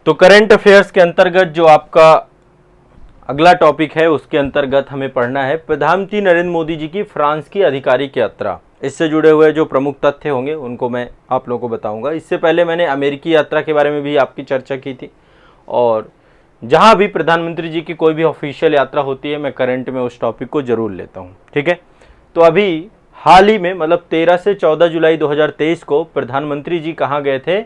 तो current affairs के अंतर्गत जो आपका अगला टॉपिक है उसके अंतर्गत हमें पढ़ना है प्रधानमंत्री नरेंद्र मोदी जी की फ्रांस की आधिकारिक यात्रा। इससे जुड़े हुए जो प्रमुख तथ्य होंगे उनको मैं आप लोगों को बताऊंगा। इससे पहले मैंने अमेरिकी यात्रा के बारे में भी आपकी चर्चा की थी, और जहां भी प्रधानमंत्री जी की कोई भी ऑफिशियल यात्रा होती है मैं करंट में उस टॉपिक को जरूर लेता हूं। ठीक है, तो अभी हाल ही में मतलब 13 से 14 जुलाई 2023 को प्रधानमंत्री जी कहाँ गए थे?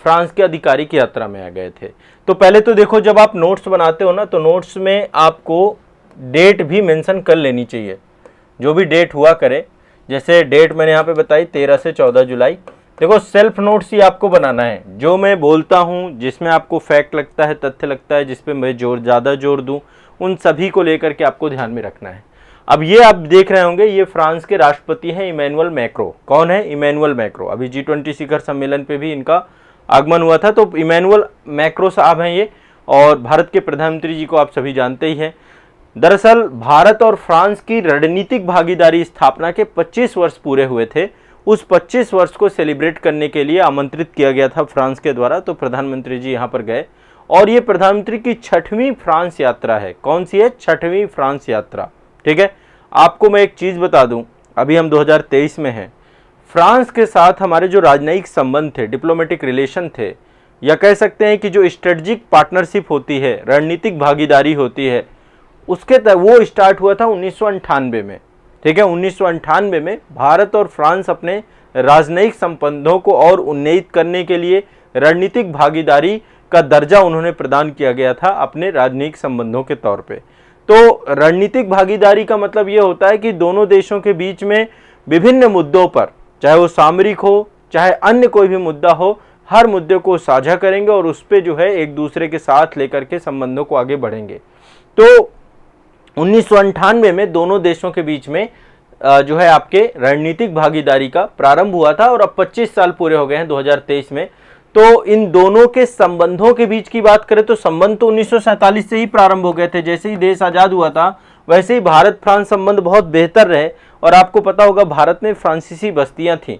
फ्रांस की आधिकारिक यात्रा में आ गए थे। तो पहले तो देखो, जब आप नोट्स बनाते हो ना तो नोट्स में आपको डेट भी मेंशन कर लेनी चाहिए, जो भी डेट हुआ करे। जैसे डेट मैंने यहाँ पे बताई 13 से 14 जुलाई। देखो सेल्फ नोट्स ही आपको बनाना है, जो मैं बोलता हूँ जिसमें आपको फैक्ट लगता है, तथ्य लगता है, जिसपे मैं ज़्यादा जोर दूँ, उन सभी को लेकर के आपको ध्यान में रखना है। अब ये आप देख रहे होंगे, ये फ्रांस के राष्ट्रपति हैं इमैनुअल मैक्रो। कौन है? Emmanuel Macron. अभी G20 शिखर सम्मेलन पे भी इनका आगमन हुआ था। तो इमैनुअल मैक्रो साहब हैं ये, और भारत के प्रधानमंत्री जी को आप सभी जानते ही हैं। दरअसल भारत और फ्रांस की रणनीतिक भागीदारी स्थापना के 25 वर्ष पूरे हुए थे। उस 25 वर्ष को सेलिब्रेट करने के लिए आमंत्रित किया गया था फ्रांस के द्वारा। तो प्रधानमंत्री जी यहाँ पर गए, और ये प्रधानमंत्री की 6वीं फ्रांस यात्रा है। कौन सी है? 6वीं फ्रांस यात्रा। ठीक है, आपको मैं एक चीज़ बता दूं, अभी हम 2023 में हैं। फ्रांस के साथ हमारे जो राजनयिक संबंध थे, डिप्लोमेटिक रिलेशन थे, या कह सकते हैं कि जो स्ट्रेटजिक पार्टनरशिप होती है, रणनीतिक भागीदारी होती है, उसके वो स्टार्ट हुआ था 1998 में। ठीक है, 1998 में भारत और फ्रांस अपने राजनयिक संबंधों को और उन्नत करने के लिए रणनीतिक भागीदारी का दर्जा उन्होंने प्रदान किया गया था अपने राजनयिक संबंधों के तौर पे। तो रणनीतिक भागीदारी का मतलब ये होता है कि दोनों देशों के बीच में विभिन्न मुद्दों पर, चाहे वो सामरिक हो चाहे अन्य कोई भी मुद्दा हो, हर मुद्दे को साझा करेंगे और उस पे जो है एक दूसरे के साथ लेकर के संबंधों को आगे बढ़ेंगे। तो 1998 में दोनों देशों के बीच में जो है आपके रणनीतिक भागीदारी का प्रारंभ हुआ था, और अब 25 साल पूरे हो गए हैं 2023 में। तो इन दोनों के संबंधों के बीच की बात करें तो संबंध तो 1947 से ही प्रारंभ हो गए थे। जैसे ही देश आज़ाद हुआ था वैसे ही भारत फ्रांस संबंध बहुत बेहतर रहे। और आपको पता होगा भारत में फ्रांसीसी बस्तियां थीं।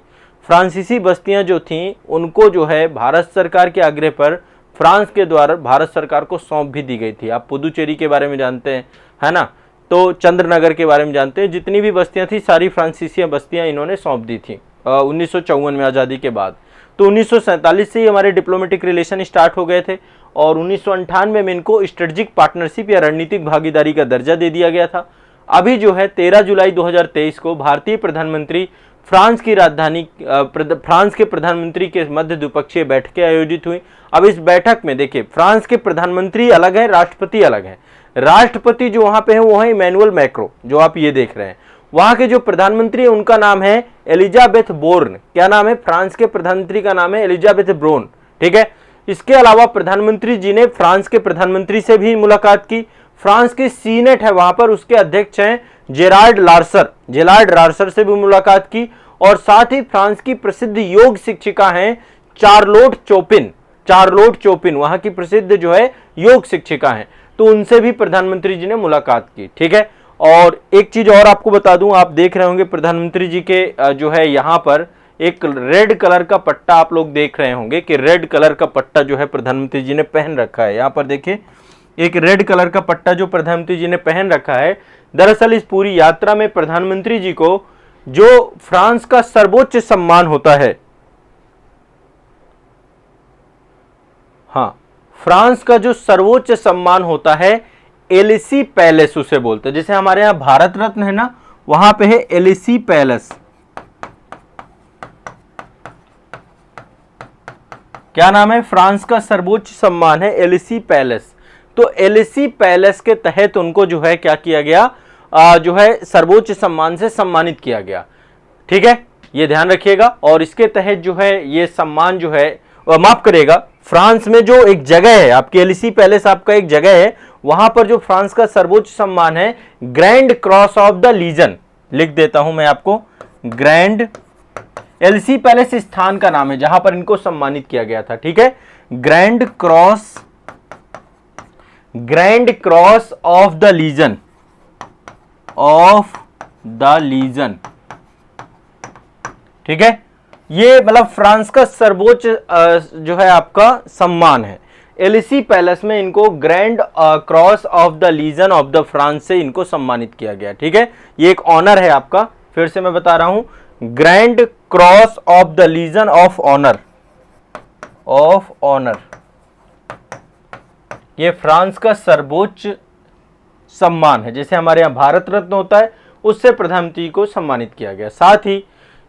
फ्रांसीसी बस्तियां जो थीं उनको जो है भारत सरकार के आग्रह पर फ्रांस के द्वारा भारत सरकार को सौंप भी दी गई थी। आप पुदुचेरी के बारे में जानते हैं, है ना, तो चंद्रनगर के बारे में जानते हैं। जितनी भी बस्तियाँ थी सारी फ्रांसीसी बस्तियाँ इन्होंने सौंप दी थी 1954 में आज़ादी के बाद। तो 1947 से ही हमारे डिप्लोमेटिक रिलेशन स्टार्ट हो गए थे, और 1998 में इनको स्ट्रेटजिक पार्टनरशिप या रणनीतिक भागीदारी का दर्जा दे दिया गया था। अभी जो है 13 जुलाई 2023 को भारतीय प्रधानमंत्री फ्रांस की राजधानी फ्रांस के प्रधानमंत्री के मध्य द्विपक्षीय बैठकें आयोजित हुई। अब इस बैठक में देखिए, फ्रांस के प्रधानमंत्री अलग है, राष्ट्रपति अलग है। राष्ट्रपति जो वहां पे है वो है इमैनुअल मैक्रो, जो आप ये देख रहे हैं। वहां के जो प्रधानमंत्री है उनका नाम है एलिजाबेथ बोर्न। क्या नाम है? फ्रांस के प्रधानमंत्री का नाम है एलिजाबेथ बोर्न। ठीक है, इसके अलावा प्रधानमंत्री जी ने फ्रांस के प्रधानमंत्री से भी मुलाकात की। फ्रांस की सीनेट है वहां पर, उसके अध्यक्ष हैं जेरार्ड लार्सर से भी मुलाकात की। और साथ ही फ्रांस की प्रसिद्ध योग शिक्षिका हैं चार्लोट चोपिन, वहां की प्रसिद्ध जो है योग शिक्षिका हैं, तो उनसे भी प्रधानमंत्री जी ने मुलाकात की। ठीक है, और एक चीज और आपको बता दूं, आप देख रहे होंगे प्रधानमंत्री जी के जो है यहाँ पर एक रेड कलर का पट्टा आप लोग देख रहे होंगे कि रेड कलर का पट्टा जो है प्रधानमंत्री जी ने पहन रखा है। यहाँ पर देखिए एक रेड कलर का पट्टा जो प्रधानमंत्री जी ने पहन रखा है। दरअसल इस पूरी यात्रा में प्रधानमंत्री जी को जो फ्रांस का सर्वोच्च सम्मान होता है, हाँ, फ्रांस का जो सर्वोच्च सम्मान होता है एलिसी पैलेस उसे बोलते हैं। जैसे हमारे यहां भारत रत्न है ना, वहां पे है एलिसी पैलेस। क्या नाम है? फ्रांस का सर्वोच्च सम्मान है एलिसी पैलेस। तो एलिसी पैलेस के तहत उनको जो है क्या किया गया, जो है सर्वोच्च सम्मान से सम्मानित किया गया। ठीक है, ये ध्यान रखिएगा। और इसके तहत जो है ये सम्मान जो है, माफ करिएगा, फ्रांस में जो एक जगह है आपकी एलिसी पैलेस, आपका एक जगह है, वहां पर जो फ्रांस का सर्वोच्च सम्मान है grand cross of the legion, लिख देता हूं मैं आपको, ग्रैंड, एलिसी पैलेस स्थान का नाम है जहां पर इनको सम्मानित किया गया था। ठीक है, grand cross of the legion, ठीक है, ये मतलब फ्रांस का सर्वोच्च जो है आपका सम्मान है। एलिसी पैलेस में इनको grand cross of the legion of the France से इनको सम्मानित किया गया। ठीक है, ये एक ऑनर है आपका, फिर से मैं बता रहा हूं, grand cross of the legion of honour, ये फ्रांस का सर्वोच्च सम्मान है। जैसे हमारे यहाँ भारत रत्न होता है, उससे प्रधानमंत्री को सम्मानित किया गया। साथ ही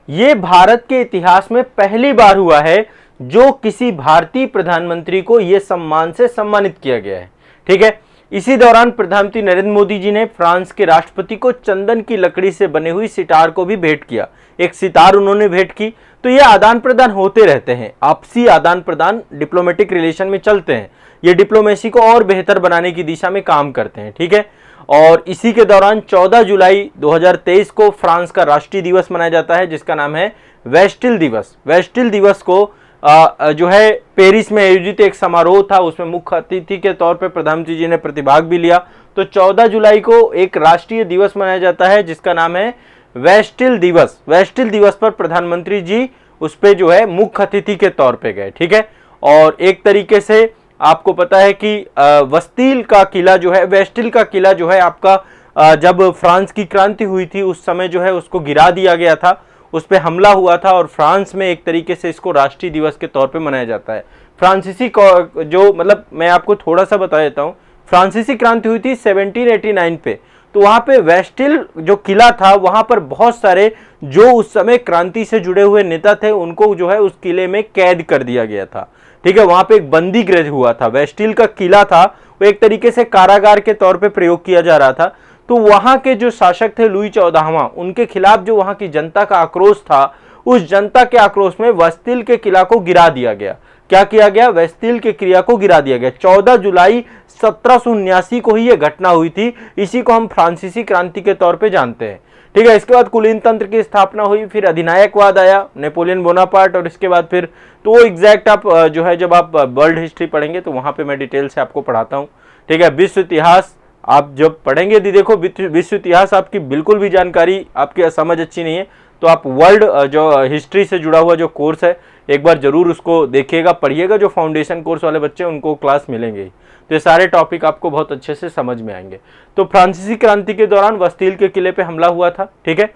ये भारत के इतिहास में पहली बार हुआ है जो किसी भारतीय प्रधानमंत्री को यह सम्मान से सम्मानित किया गया है। ठीक है, इसी दौरान प्रधानमंत्री नरेंद्र मोदी जी ने फ्रांस के राष्ट्रपति को चंदन की लकड़ी से बनी हुई सितार को भी भेंट किया। एक सितार उन्होंने भेंट की। तो ये आदान प्रदान होते रहते हैं, आपसी आदान प्रदान डिप्लोमेटिक रिलेशन में चलते हैं। ये डिप्लोमेसी को और बेहतर बनाने की दिशा में काम करते हैं। ठीक है, और इसी के दौरान 14 जुलाई 2023 को फ्रांस का राष्ट्रीय दिवस मनाया जाता है, जिसका नाम है वेस्टिल दिवस। वेस्टिल दिवस को जो है पेरिस में आयोजित एक समारोह था, उसमें मुख्य अतिथि के तौर पर प्रधानमंत्री जी ने प्रतिभाग भी लिया। तो 14 जुलाई को एक राष्ट्रीय दिवस मनाया जाता है जिसका नाम है वेस्टिल दिवस। वेस्टिल दिवस पर प्रधानमंत्री जी उस पे जो है मुख्य अतिथि के तौर पे गए। ठीक है, और एक तरीके से आपको पता है कि बस्तील का किला जो है, वेस्टिल का किला जो है आपका जब फ्रांस की क्रांति हुई थी उस समय जो है उसको गिरा दिया गया था, उस पर हमला हुआ था, और फ्रांस में एक तरीके से इसको राष्ट्रीय दिवस के तौर पे मनाया जाता है। फ्रांसीसी जो मतलब मैं आपको थोड़ा सा बता देता हूँ, फ्रांसीसी क्रांति हुई थी 1789 पे, तो वहां पे वेस्टिल जो किला था वहां पर बहुत सारे जो उस समय क्रांति से जुड़े हुए नेता थे उनको जो है उस किले में कैद कर दिया गया था। ठीक है, वहां पे एक बंदी गृह हुआ था। वेस्टिल का किला था वो एक तरीके से कारागार के तौर पे प्रयोग किया जा रहा था। तो वहां के जो शासक थे लुई 14वां, उनके खिलाफ जो वहां की जनता का आक्रोश था, उस जनता के आक्रोश में वेस्टिल के किला को गिरा दिया गया। क्या किया गया? वेस्टिल के किला को गिरा दिया गया। 14 जुलाई 1779 को ही यह घटना हुई थी। इसी को हम फ्रांसीसी क्रांति के तौर पे जानते हैं। ठीक है, इसके बाद कुलीन तंत्र की स्थापना हुई, फिर अधिनायकवाद आया, नेपोलियन बोनापार्ट, और इसके बाद फिर तो वो एग्जैक्ट आप जो है जब आप वर्ल्ड हिस्ट्री पढ़ेंगे तो वहां पे मैं डिटेल से आपको पढ़ाता हूँ। ठीक है, विश्व इतिहास आप जब पढ़ेंगे, देखो विश्व इतिहास आपकी बिल्कुल भी जानकारी आपकी समझ अच्छी नहीं है तो आप वर्ल्ड जो हिस्ट्री से जुड़ा हुआ जो कोर्स है एक बार जरूर उसको देखिएगा, पढ़िएगा। जो फाउंडेशन कोर्स वाले बच्चे उनको क्लास मिलेंगे ही, तो ये सारे टॉपिक आपको बहुत अच्छे से समझ में आएंगे। तो फ्रांसीसी क्रांति के दौरान बस्तील के किले पे हमला हुआ था। ठीक है,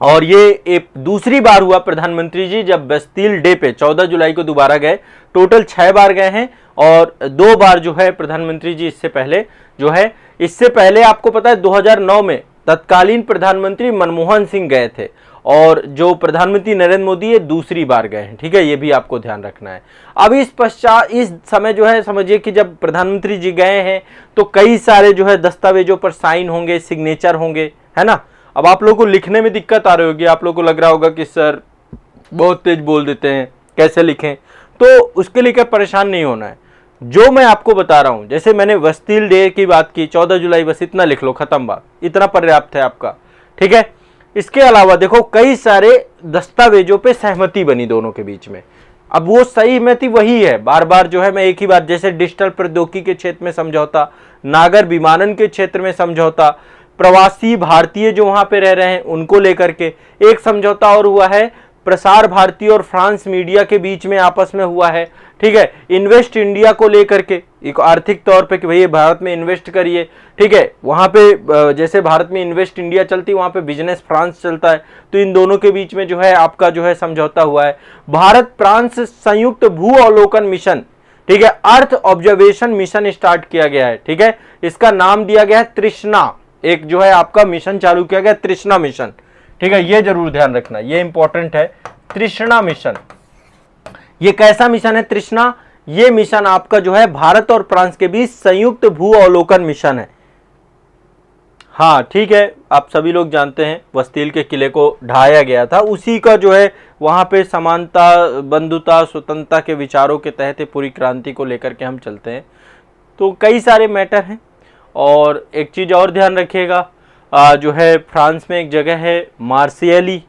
और ये एक दूसरी बार हुआ प्रधानमंत्री जी जब बस्तील डे पे 14 जुलाई को दोबारा गए। टोटल 6 बार गए हैं और 2 बार जो है प्रधानमंत्री जी इससे पहले जो है, इससे पहले आपको पता है 2009 में तत्कालीन प्रधानमंत्री मनमोहन सिंह गए थे, और जो प्रधानमंत्री नरेंद्र मोदी ये दूसरी बार गए हैं। ठीक है, ये भी आपको ध्यान रखना है। अब इस पश्चात इस समय जो है समझिए कि जब प्रधानमंत्री जी गए हैं तो कई सारे जो है दस्तावेजों पर साइन होंगे, सिग्नेचर होंगे, है ना। अब आप लोगों को लिखने में दिक्कत आ रही होगी, आप लोगों को लग रहा होगा कि सर बहुत तेज बोल देते हैं, कैसे लिखें, तो उसके लिए क्या परेशान नहीं होना है। जो मैं आपको बता रहा हूं, जैसे मैंने बस्तील डे की बात की 14 जुलाई, बस इतना लिख लो, खत्म बात, इतना पर्याप्त है आपका। ठीक है, इसके अलावा देखो कई सारे दस्तावेजों पे सहमति बनी दोनों के बीच में। अब वो सहमति वही है, बार बार जो है मैं एक ही बात, जैसे डिजिटल प्रौद्योगिकी के क्षेत्र में समझौता, नागर विमानन के क्षेत्र में समझौता, प्रवासी भारतीय जो वहां पे रह रहे हैं उनको लेकर के एक समझौता और हुआ है, प्रसार भारती और फ्रांस मीडिया के बीच में आपस में हुआ है। ठीक है, इन्वेस्ट इंडिया को लेकर के एक आर्थिक तौर पे कि भाई भारत में इन्वेस्ट करिए। ठीक है, वहां पे जैसे भारत में इन्वेस्ट इंडिया चलती, वहां पे बिजनेस फ्रांस चलता है, तो इन दोनों के बीच में जो है आपका जो है समझौता हुआ है। भारत फ्रांस संयुक्त भू अवलोकन मिशन, ठीक है, अर्थ ऑब्जर्वेशन मिशन स्टार्ट किया गया है। ठीक है, इसका नाम दिया गया है तृष्णा, एक जो है आपका मिशन चालू किया गया तृष्णा मिशन। ठीक है, ये जरूर ध्यान रखना, ये इंपॉर्टेंट है, तृष्णा मिशन। ये कैसा मिशन है तृष्णा? ये मिशन आपका जो है भारत और फ्रांस के बीच संयुक्त भू अवलोकन मिशन है। हाँ ठीक है, आप सभी लोग जानते हैं बस्तील के किले को ढाया गया था, उसी का जो है वहां पे समानता, बंधुता, स्वतंत्रता के विचारों के तहत पूरी क्रांति को लेकर के हम चलते हैं। तो कई सारे मैटर हैं। और एक चीज और ध्यान रखिएगा, जो है फ्रांस में एक जगह है मार्सियली,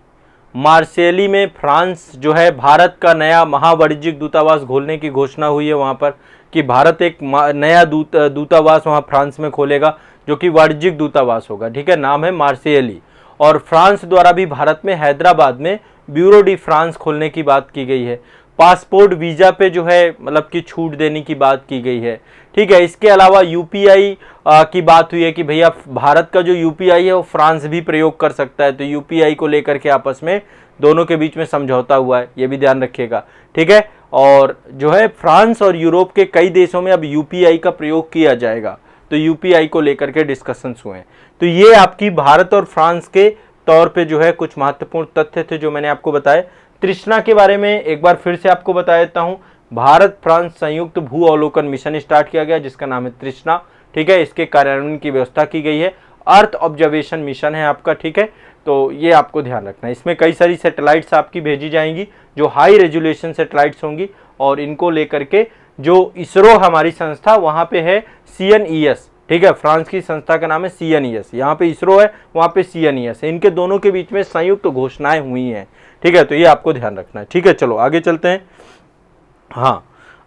मार्सियली में फ्रांस जो है भारत का नया महावाणिज्यिक दूतावास खोलने की घोषणा हुई है वहाँ पर, कि भारत एक नया दूतावास वहाँ फ्रांस में खोलेगा जो कि वाणिज्यिक दूतावास होगा। ठीक है, नाम है मार्सियली। और फ्रांस द्वारा भी भारत में हैदराबाद में ब्यूरो डी फ्रांस खोलने की बात की गई है। पासपोर्ट वीजा पे जो है मतलब कि छूट देने की बात की गई है। ठीक है, इसके अलावा यूपीआई की बात हुई है कि भैया भारत का जो यूपीआई है वो फ्रांस भी प्रयोग कर सकता है, तो यूपीआई को लेकर के आपस में दोनों के बीच में समझौता हुआ है, ये भी ध्यान रखिएगा। ठीक है, और जो है फ्रांस और यूरोप के कई देशों में अब यूपीआई का प्रयोग किया जाएगा, तो यूपीआई को लेकर के डिस्कशंस हुए हैं। तो ये आपकी भारत और फ्रांस के तौर पे जो है कुछ महत्वपूर्ण तथ्य थे जो मैंने आपको बताए। तृष्णा के बारे में एक बार फिर से आपको बता देता हूं। भारत फ्रांस संयुक्त भू अवलोकन मिशन स्टार्ट किया गया जिसका नाम है तृष्णा। ठीक है, इसके कार्यान्वयन की व्यवस्था की गई है। अर्थ ऑब्जर्वेशन मिशन है आपका। ठीक है, तो ये आपको ध्यान रखना है। इसमें कई सारी सैटेलाइट्स आपकी भेजी जाएंगी जो हाई रेजोल्यूशन सैटेलाइट्स होंगी, और इनको लेकर के जो इसरो हमारी संस्था वहां पे है CNES। ठीक है, फ्रांस की संस्था का नाम है CNES, यहाँ पे इसरो है, वहां पे CNES है। इनके दोनों के बीच में संयुक्त घोषणाएं हुई हैं। ठीक है, तो ये आपको ध्यान रखना है। ठीक है, चलो आगे चलते हैं। हाँ,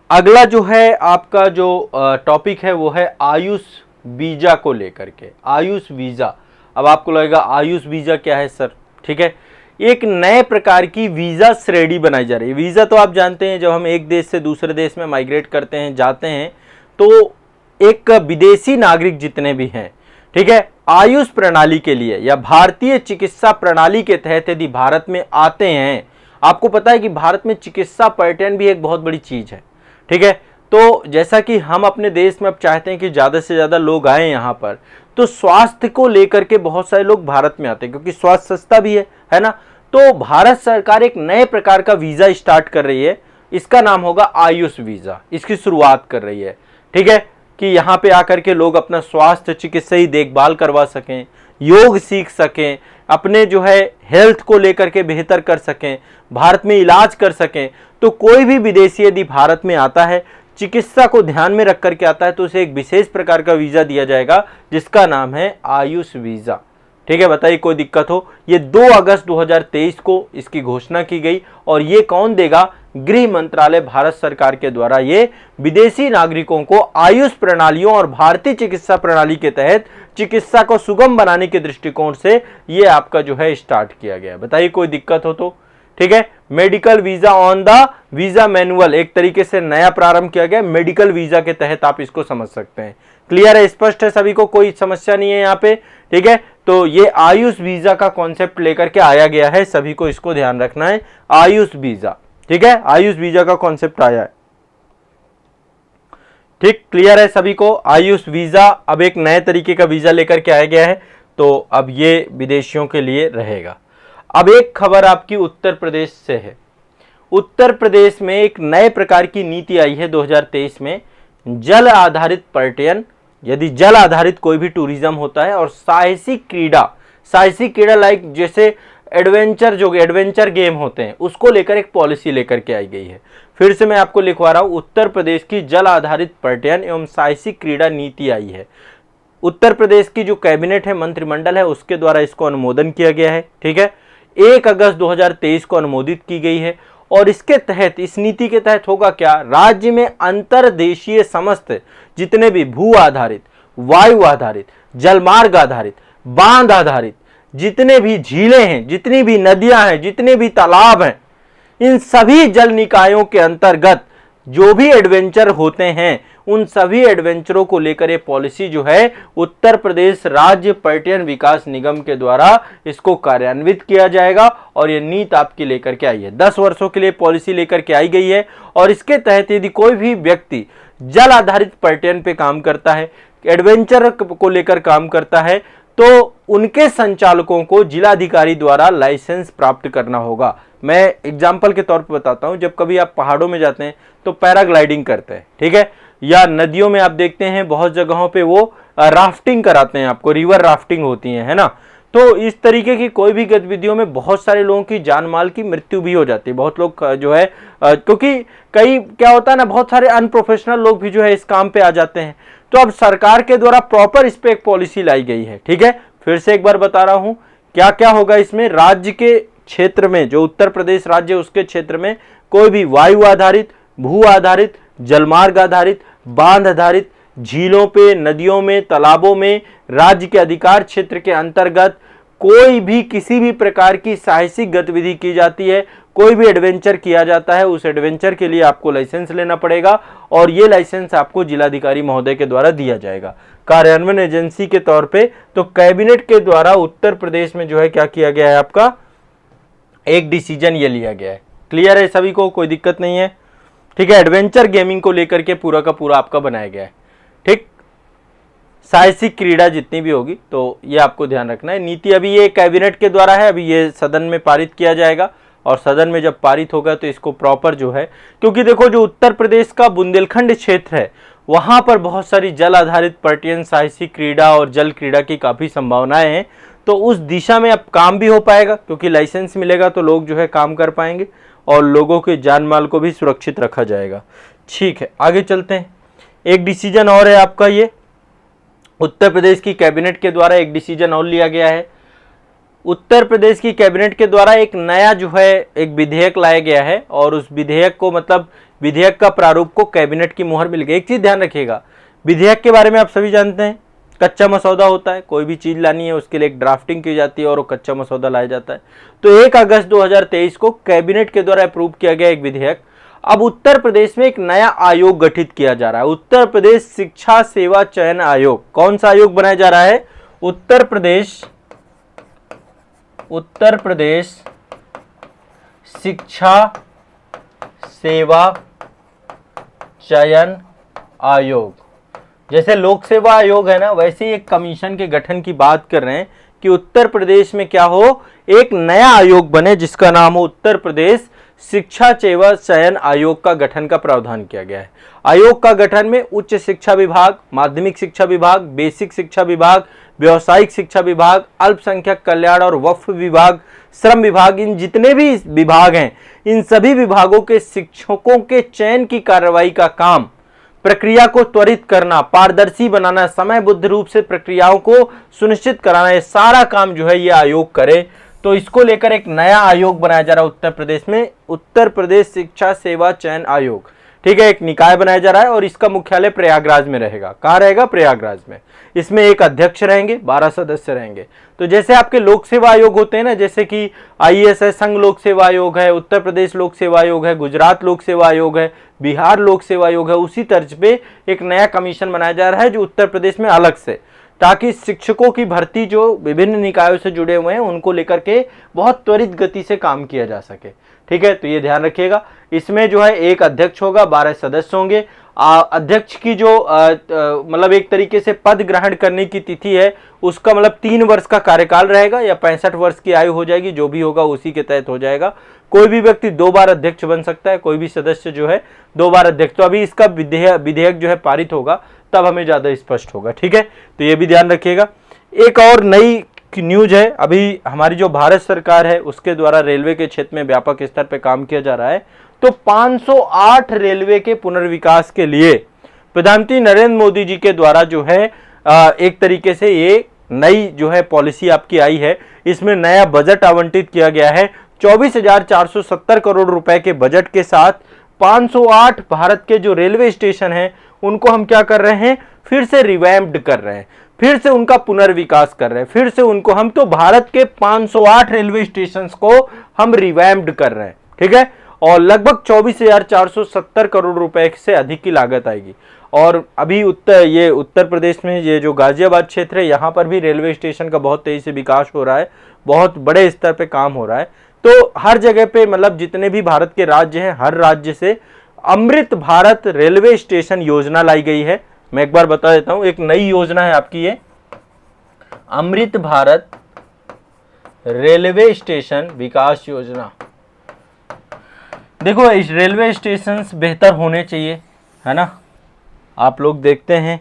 अगला जो है आपका जो टॉपिक है वो है आयुष वीजा को लेकर के। आयुष वीजा, अब आपको लगेगा आयुष वीजा क्या है सर। ठीक है, एक नए प्रकार की वीजा श्रेणी बनाई जा रही है। वीजा तो आप जानते हैं जब हम एक देश से दूसरे देश में माइग्रेट करते हैं, जाते हैं, तो एक विदेशी नागरिक जितने भी हैं, ठीक है, आयुष प्रणाली के लिए या भारतीय चिकित्सा प्रणाली के तहत यदि भारत में आते हैं, आपको पता है कि भारत में चिकित्सा पर्यटन भी एक बहुत बड़ी चीज है। ठीक है, तो जैसा कि हम अपने देश में अब चाहते हैं कि ज्यादा से ज्यादा लोग आए यहाँ पर, तो स्वास्थ्य को लेकर के बहुत सारे लोग भारत में आते हैं क्योंकि स्वास्थ्य सस्ता भी है ना। तो भारत सरकार एक नए प्रकार का वीजा स्टार्ट कर रही है, इसका नाम होगा आयुष वीजा। इसकी शुरुआत कर रही है। ठीक है, कि यहाँ पे आकर के लोग अपना स्वास्थ्य चिकित्सीय देखभाल करवा सकें, योग सीख सकें, अपने जो है हेल्थ को लेकर के बेहतर कर सकें, भारत में इलाज कर सकें। तो कोई भी विदेशी यदि भारत में आता है, चिकित्सा को ध्यान में रख करके आता है, तो उसे एक विशेष प्रकार का वीजा दिया जाएगा जिसका नाम है आयुष वीजा। ठीक है, बताइए कोई दिक्कत हो। ये 2 अगस्त 2023 को इसकी घोषणा की गई, और ये कौन देगा? गृह मंत्रालय भारत सरकार के द्वारा ये विदेशी नागरिकों को आयुष प्रणालियों और भारतीय चिकित्सा प्रणाली के तहत चिकित्सा को सुगम बनाने के दृष्टिकोण से ये आपका जो है स्टार्ट किया गया। बताइए कोई दिक्कत हो तो। ठीक है, medical visa on the visa manual, एक तरीके से नया प्रारंभ किया गया मेडिकल वीजा के तहत, आप इसको समझ सकते हैं। क्लियर है, स्पष्ट है सभी को, कोई समस्या नहीं है यहाँ पे। ठीक है, तो ये आयुष वीजा का कॉन्सेप्ट लेकर के आया गया है, सभी को इसको ध्यान रखना है। आयुष वीजा, ठीक है, आयुष वीजा का कॉन्सेप्ट आया है। ठीक, क्लियर है सभी को। आयुष वीजा अब एक नए तरीके का वीजा लेकर के आया गया है, तो अब ये विदेशियों के लिए रहेगा। अब एक खबर आपकी उत्तर प्रदेश से है। उत्तर प्रदेश में एक नए प्रकार की नीति आई है 2023 में, जल आधारित पर्यटन, यदि जल आधारित कोई भी टूरिज्म होता है, और साहसिक क्रीड़ा लाइक जैसे एडवेंचर गेम होते हैं, उसको लेकर एक पॉलिसी लेकर के आई गई है। फिर से मैं आपको लिखवा रहा हूं, उत्तर प्रदेश की जल आधारित पर्यटन एवं साहसिक क्रीड़ा नीति आई है। उत्तर प्रदेश की जो कैबिनेट है, मंत्रिमंडल है, उसके द्वारा इसको अनुमोदन किया गया है। ठीक है, 1 अगस्त 2023 को अनुमोदित की गई है, और इसके तहत, इस नीति के तहत होगा क्या? राज्य में अंतर्देशीय समस्त जितने भी भू आधारित, वायु आधारित, जलमार्ग आधारित, बांध आधारित जितने भी झीलें हैं, जितनी भी नदियां हैं, जितने भी तालाब हैं, इन सभी जल निकायों के अंतर्गत जो भी एडवेंचर होते हैं, उन सभी एडवेंचरों को लेकर ये पॉलिसी जो है उत्तर प्रदेश राज्य पर्यटन विकास निगम के द्वारा इसको कार्यान्वित किया जाएगा। और ये नीति आपकी लेकर के आई है, 10 वर्षों के लिए पॉलिसी लेकर के आई गई है। और इसके तहत यदि कोई भी व्यक्ति जल आधारित पर्यटन पे काम करता है, एडवेंचर को लेकर काम करता है, तो उनके संचालकों को जिलाधिकारी द्वारा लाइसेंस प्राप्त करना होगा। मैं एग्जाम्पल के तौर पर बताता हूं, जब कभी आप पहाड़ों में जाते हैं तो पैराग्लाइडिंग करते हैं, ठीक है, या नदियों में आप देखते हैं बहुत जगहों पे वो राफ्टिंग कराते हैं, आपको रिवर राफ्टिंग होती है ना। तो इस तरीके की कोई भी गतिविधियों में बहुत सारे लोगों की जान माल की मृत्यु भी हो जाती है। बहुत लोग जो है क्योंकि कई क्या होता है ना, बहुत सारे अनप्रोफेशनल लोग भी जो है इस काम पे आ जाते हैं। तो अब सरकार के द्वारा प्रॉपर इस पे एक पॉलिसी लाई गई है। ठीक है, फिर से एक बार बता रहा हूं क्या क्या होगा इसमें। राज्य के क्षेत्र में, जो उत्तर प्रदेश राज्य उसके क्षेत्र में कोई भी वायु आधारित, भू आधारित, जलमार्ग आधारित, बांध आधारित, झीलों पे, नदियों में, तालाबों में, राज्य के अधिकार क्षेत्र के अंतर्गत कोई भी किसी भी प्रकार की साहसिक गतिविधि की जाती है, कोई भी एडवेंचर किया जाता है उस एडवेंचर के लिए आपको लाइसेंस लेना पड़ेगा और ये लाइसेंस आपको जिलाधिकारी महोदय के द्वारा दिया जाएगा कार्यान्वयन एजेंसी के तौर पे। तो कैबिनेट के द्वारा उत्तर प्रदेश में जो है क्या किया गया है, आपका एक डिसीजन ये लिया गया है। क्लियर है सभी को, कोई दिक्कत नहीं है, ठीक है। एडवेंचर गेमिंग को लेकर के पूरा का पूरा आपका बनाया गया है, ठीक। साहसिक क्रीड़ा जितनी भी होगी तो ये आपको ध्यान रखना है। नीति अभी ये कैबिनेट के द्वारा है, अभी ये सदन में पारित किया जाएगा और सदन में जब पारित होगा तो इसको प्रॉपर जो है, क्योंकि देखो जो उत्तर प्रदेश का बुंदेलखंड क्षेत्र है वहां पर बहुत सारी जल आधारित पर्यटन, साहसिक क्रीड़ा और जल क्रीड़ा की काफ़ी संभावनाएं हैं। तो उस दिशा में अब काम भी हो पाएगा क्योंकि लाइसेंस मिलेगा तो लोग जो है काम कर पाएंगे और लोगों के जान माल को भी सुरक्षित रखा जाएगा। ठीक है, आगे चलते हैं। एक डिसीजन और है आपका, ये उत्तर प्रदेश की कैबिनेट के द्वारा एक डिसीजन और लिया गया है। उत्तर प्रदेश की कैबिनेट के द्वारा एक नया जो है एक विधेयक लाया गया है और उस विधेयक को मतलब विधेयक का प्रारूप को कैबिनेट की मुहर मिल गई। एक चीज ध्यान रखिएगा, विधेयक के बारे में आप सभी जानते हैं, कच्चा मसौदा होता है, कोई भी चीज लानी है उसके लिए एक ड्राफ्टिंग की जाती है और वो कच्चा मसौदा लाया जाता है। तो 1 अगस्त 2023 को कैबिनेट के द्वारा अप्रूव किया गया एक विधेयक। अब उत्तर प्रदेश में एक नया आयोग गठित किया जा रहा है, उत्तर प्रदेश शिक्षा सेवा चयन आयोग। कौन सा आयोग बनाया जा रहा है? उत्तर प्रदेश शिक्षा सेवा चयन आयोग। जैसे लोक सेवा आयोग है ना, वैसे ही एक कमीशन के गठन की बात कर रहे हैं कि उत्तर प्रदेश में क्या हो, एक नया आयोग बने जिसका नाम हो उत्तर प्रदेश शिक्षा सेवा चयन आयोग का गठन का प्रावधान किया गया है। आयोग का गठन में उच्च शिक्षा विभाग, माध्यमिक शिक्षा विभाग, बेसिक शिक्षा विभाग, व्यावसायिक शिक्षा विभाग, अल्पसंख्यक कल्याण और वक्फ विभाग, श्रम विभाग, इन जितने भी विभाग हैं इन सभी विभागों के शिक्षकों के चयन की कार्रवाई का काम, प्रक्रिया को त्वरित करना, पारदर्शी बनाना, समयबद्ध रूप से प्रक्रियाओं को सुनिश्चित कराना, ये सारा काम जो है ये आयोग करे। तो इसको लेकर एक नया आयोग बनाया जा रहा है उत्तर प्रदेश में, उत्तर प्रदेश शिक्षा सेवा चयन आयोग। ठीक है, एक निकाय बनाया जा रहा है और इसका मुख्यालय प्रयागराज में रहेगा। कहाँ रहेगा? प्रयागराज में। इसमें एक अध्यक्ष रहेंगे, 12 सदस्य रहेंगे। तो जैसे आपके लोक सेवा आयोग होते हैं ना, जैसे कि IAS है, संघ लोक सेवा आयोग है, उत्तर प्रदेश लोक सेवा आयोग है, गुजरात लोक सेवा आयोग है, बिहार लोक सेवा आयोग है, उसी तर्ज पे एक नया कमीशन बनाया जा रहा है जो उत्तर प्रदेश में अलग से, ताकि शिक्षकों की भर्ती जो विभिन्न निकायों से जुड़े हुए हैं उनको लेकर के बहुत त्वरित गति से काम किया जा सके। ठीक है, तो ये ध्यान रखिएगा। इसमें जो है एक अध्यक्ष होगा, 12 सदस्य होंगे। अध्यक्ष की जो मतलब एक तरीके से पद ग्रहण करने की तिथि है उसका मतलब 3 वर्ष का कार्यकाल रहेगा या 65 वर्ष की आयु हो जाएगी, जो भी होगा उसी के तहत हो जाएगा। कोई भी व्यक्ति 2 बार अध्यक्ष बन सकता है, कोई भी सदस्य जो है 2 बार अध्यक्ष। तो अभी इसका विधेयक जो है पारित होगा तब हमें ज्यादा स्पष्ट होगा। ठीक है, तो ये भी ध्यान रखिएगा। एक और नई न्यूज है, अभी हमारी जो भारत सरकार है उसके द्वारा रेलवे के क्षेत्र में व्यापक स्तर पे काम किया जा रहा है। तो 508 रेलवे के पुनर्विकास के लिए प्रधानमंत्री नरेंद्र मोदी जी के द्वारा जो है एक तरीके से ये नई जो है पॉलिसी आपकी आई है। इसमें नया बजट आवंटित किया गया है 24,470 करोड़ रुपए के बजट के साथ 508 भारत के जो रेलवे स्टेशन हैं उनको हम क्या कर रहे हैं, फिर से रिवैम्प्ड कर रहे हैं, फिर से उनका पुनर्विकास कर रहे हैं, फिर से उनको हम तो भारत के 508 रेलवे स्टेशंस को हम रिवैम्प्ड कर रहे हैं। ठीक है, और लगभग 24,470 करोड़ रुपए से अधिक की लागत आएगी। और अभी उत्तर प्रदेश में ये जो गाजियाबाद क्षेत्र है यहाँ पर भी रेलवे स्टेशन का बहुत तेजी से विकास हो रहा है, बहुत बड़े स्तर पे काम हो रहा है। तो हर जगह पे मतलब जितने भी भारत के राज्य हैं हर राज्य से अमृत भारत रेलवे स्टेशन योजना लाई गई है। मैं एक बार बता देता हूं, एक नई योजना है आपकी ये अमृत भारत रेलवे स्टेशन विकास योजना। देखो इस रेलवे स्टेशन बेहतर होने चाहिए, है ना। आप लोग देखते हैं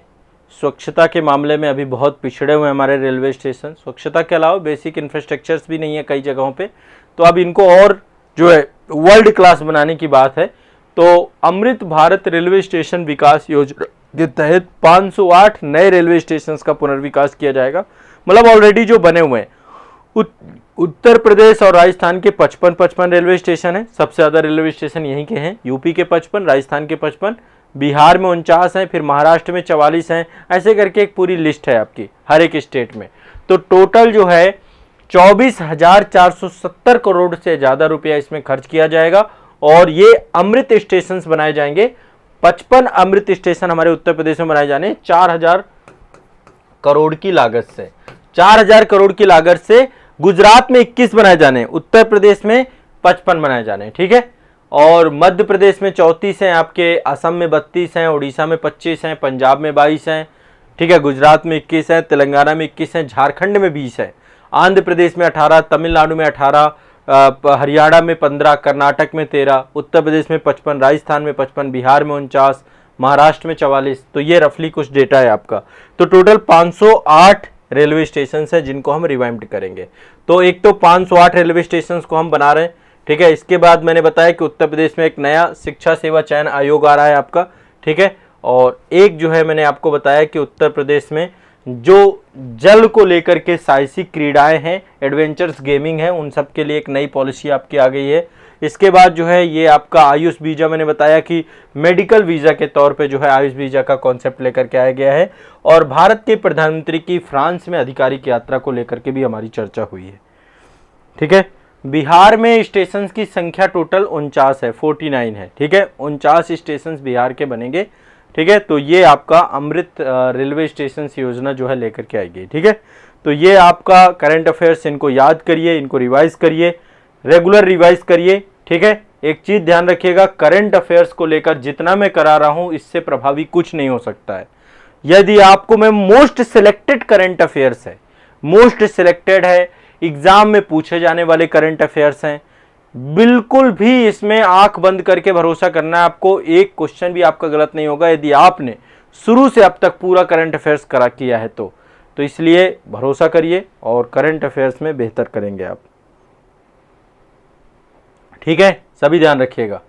स्वच्छता के मामले में अभी बहुत पिछड़े हुए हमारे रेलवे स्टेशन। स्वच्छता के अलावा बेसिक इंफ्रास्ट्रक्चर्स भी नहीं है कई जगहों पे, तो अब इनको और जो है वर्ल्ड क्लास बनाने की बात है। तो अमृत भारत रेलवे स्टेशन विकास योजना के तहत 508 नए रेलवे स्टेशन का पुनर्विकास किया जाएगा। मतलब ऑलरेडी जो बने हुए हैं उत्तर प्रदेश और राजस्थान के 55 रेलवे स्टेशन है, सबसे ज्यादा रेलवे स्टेशन यहीं के हैं। यूपी के 55, राजस्थान के 55, बिहार में 49 हैं, फिर महाराष्ट्र में 44 हैं, ऐसे करके एक पूरी लिस्ट है आपकी हर एक स्टेट में। तो टोटल जो है 24,470 करोड़ से ज्यादा रुपया इसमें खर्च किया जाएगा और ये अमृत स्टेशन बनाए जाएंगे। 55 अमृत स्टेशन हमारे उत्तर प्रदेश में बनाए जाने 4,000 करोड़ की लागत से। 4,000 करोड़ की लागत से गुजरात में 21 बनाए जाने, उत्तर प्रदेश में 55 बनाए जाने, ठीक है। और मध्य प्रदेश में 34 हैं आपके, असम में 32 हैं, उड़ीसा में 25 हैं, पंजाब में 22 हैं, ठीक है, गुजरात में 21 हैं, तेलंगाना में 21 हैं, झारखंड में 20 है, आंध्र प्रदेश में 18, तमिलनाडु में 18, हरियाणा में 15, कर्नाटक में 13, उत्तर प्रदेश में 55, राजस्थान में 55, बिहार में 49, महाराष्ट्र में 44। तो ये रफली कुछ डेटा है आपका। तो टोटल 508 रेलवे स्टेशन है जिनको हम रिवाइम्ड करेंगे। तो एक तो 508 रेलवे स्टेशन को हम बना रहे हैं, ठीक है। इसके बाद मैंने बताया कि उत्तर प्रदेश में एक नया शिक्षा सेवा चयन आयोग आ रहा है आपका, ठीक है। और एक जो है मैंने आपको बताया कि उत्तर प्रदेश में जो जल को लेकर के साहसिक क्रीड़ाएं हैं, एडवेंचर्स गेमिंग है, उन सब के लिए एक नई पॉलिसी आपकी आ गई है। इसके बाद जो है ये आपका आयुष वीजा, मैंने बताया कि मेडिकल वीजा के तौर पे जो है आयुष वीजा का कॉन्सेप्ट लेकर के आया गया है। और भारत के प्रधानमंत्री की फ्रांस में आधिकारिक यात्रा को लेकर के भी हमारी चर्चा हुई है, ठीक है। बिहार में स्टेशन की संख्या टोटल 49 है, 49 है, ठीक है। 49 स्टेशन बिहार के बनेंगे, ठीक है। तो ये आपका अमृत रेलवे स्टेशन योजना जो है लेकर के आएगी, ठीक है। तो ये आपका करंट अफेयर्स, इनको याद करिए, इनको रिवाइज करिए, रेगुलर रिवाइज करिए, ठीक है। एक चीज ध्यान रखिएगा, करंट अफेयर्स को लेकर जितना मैं करा रहा हूं इससे प्रभावी कुछ नहीं हो सकता है। यदि आपको मैं मोस्ट सिलेक्टेड करंट अफेयर्स है, मोस्ट सिलेक्टेड है, एग्जाम में पूछे जाने वाले करंट अफेयर्स हैं, बिल्कुल भी इसमें आंख बंद करके भरोसा करना है आपको। एक क्वेश्चन भी आपका गलत नहीं होगा यदि आपने शुरू से अब तक पूरा करंट अफेयर्स करा किया है तो इसलिए भरोसा करिए और करंट अफेयर्स में बेहतर करेंगे आप, ठीक है। सभी ध्यान रखिएगा।